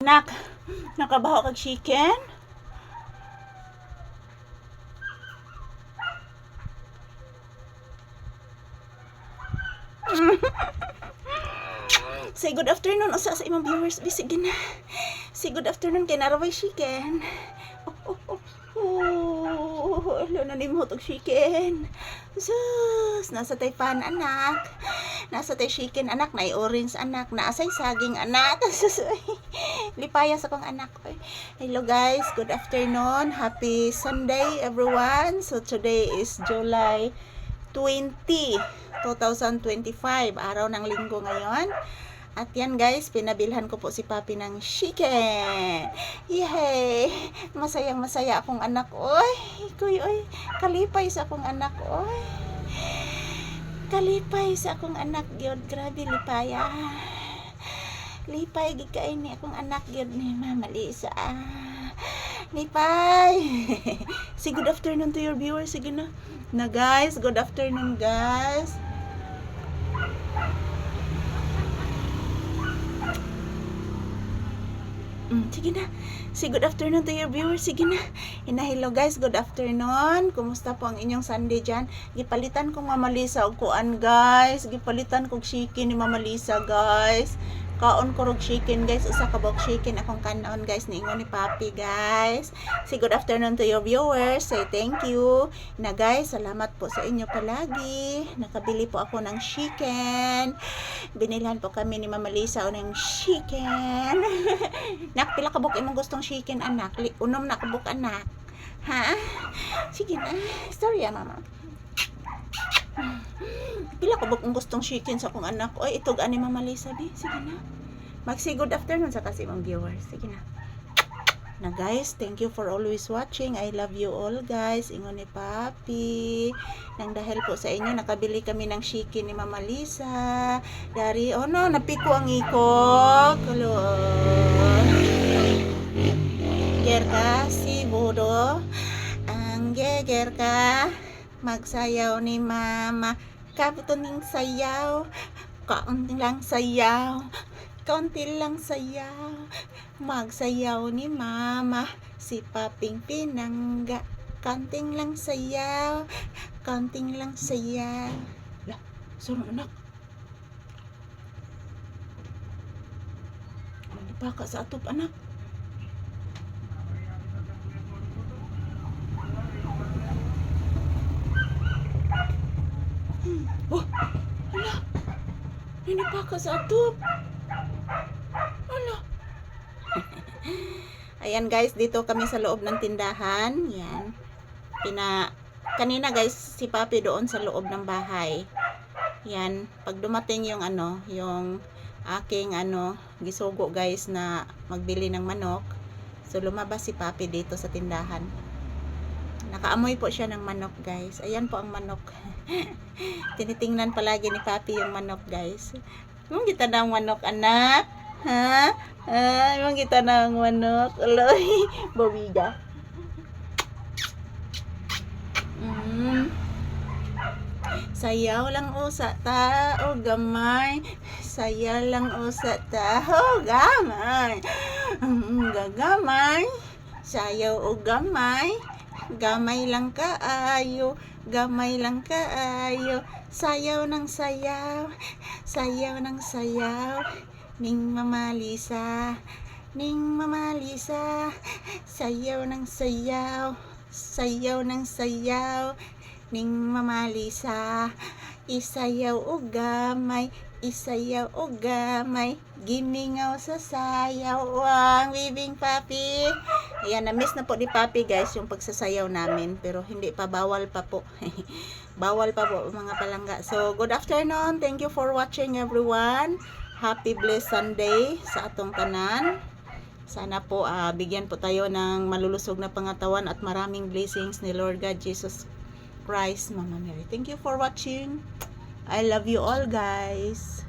Nak, nakabaho kag chicken? Say good afternoon usa sa imong viewers. Sige na. Say good afternoon kay naraway chicken. Ano na ni mo chicken? Sus, nasa tay pan anak. Nasa tay chicken anak, na orange anak, naasay saging anak. Lipaya sa kong anak. Hello guys, good afternoon. Happy Sunday everyone. So today is July 20, 2025. Araw ng linggo ngayon. At yan guys, pinabilhan ko po si Papi ng chicken. Yay! Masayang masaya akong anak. Oy, kuy, oy. Kalipay sa akong anak. Oy. Kalipay sa akong anak. Gyud, grabe lipaya. Lipay, gikain ni akong anak. Gyud ni Mama Lisa. Lipay. Say good afternoon to your viewers. Sige na. Na guys, good afternoon guys. Sige na. Say good afternoon to your viewers. Sige na. Hello guys, good afternoon. Kumusta po ang inyong Sunday dyan? Gipalitan kong Mama Lisa og kuan guys. Gipalitan kong chicken ni Mama Lisa guys. Kaon ko rog chicken guys. Usa ka bok chicken akong kanon guys. Niingon ni Papi guys. Say good afternoon to your viewers. Say thank you. Na guys, salamat po sa inyo palagi. Nakabili po ako ng chicken. Binilhan po kami ni Mama Lisa ng chicken. Nak, pila ka bok imong gustong chicken anak? Unom na ka bok anak. Ha? Sige na. Sorry mama. Pila ka bok ang gustong chicken sa akong anak? Oy, itog ani Mama Lisa bi. Sige na. Mag-say good afternoon sa kasi mong viewers. Sige na. Na guys, thank you for always watching. I love you all guys. Ingon ni Papi. Nang dahil po sa inyo, nakabili kami ng chicken ni Mama Lisa. Dari, oh no, napiko ang ikok. Hello. Ger ka, si Bodo. Ang geger ka. Magsayaw ni Mama. Kaputuning sayaw. Kaunting lang sayaw. Kaunti lang sayaw. Magsayaw ni Mama. Si Paping pinangga. Kanting lang sayaw. Kanting lang sayaw. Lah, sorong anak. Baka sa atop anak. Oh, hala. Ini baka sa atop. Hala. Ayan guys, dito kami sa loob ng tindahan. Yan. Kanina guys, si Papi doon sa loob ng bahay. Yan. Pag dumating yung yung aking gisugo guys na magbili ng manok. So lumabas si Papi dito sa tindahan. Nakaamoy po siya ng manok guys. Ayan po ang manok. Tinitingnan palagi ni Papi yung manok guys. Yung kita na ang manok anak. Ha? Yung kita na ang manok. Aloy. Bawiga. Sayaw lang usa tao gamay. Sayaw lang usa tao gamay. Gagamay. Sayaw o gamay. Gamay lang kaayo. Gamay lang kaayo. Sayaw ng sayaw. Sayaw ng sayaw. Ning Mama Lisa. Ning Mama Lisa. Sayaw ng sayaw. Sayaw ng sayaw. Ning Mama Lisa. Isayaw o gamay. Isayaw o gamay. Gimingaw sa sayaw. Ang bibing Papi. Ayan, na-miss na po ni Papi guys yung pagsasayaw namin. Pero hindi pa, bawal pa po. Bawal pa po mga palangga. So, good afternoon. Thank you for watching everyone. Happy blessed Sunday sa atong tanan. Sana po bigyan po tayo ng malulusog na pangatawan at maraming blessings ni Lord God Jesus Christ, Mama Mary. Thank you for watching. I love you all guys.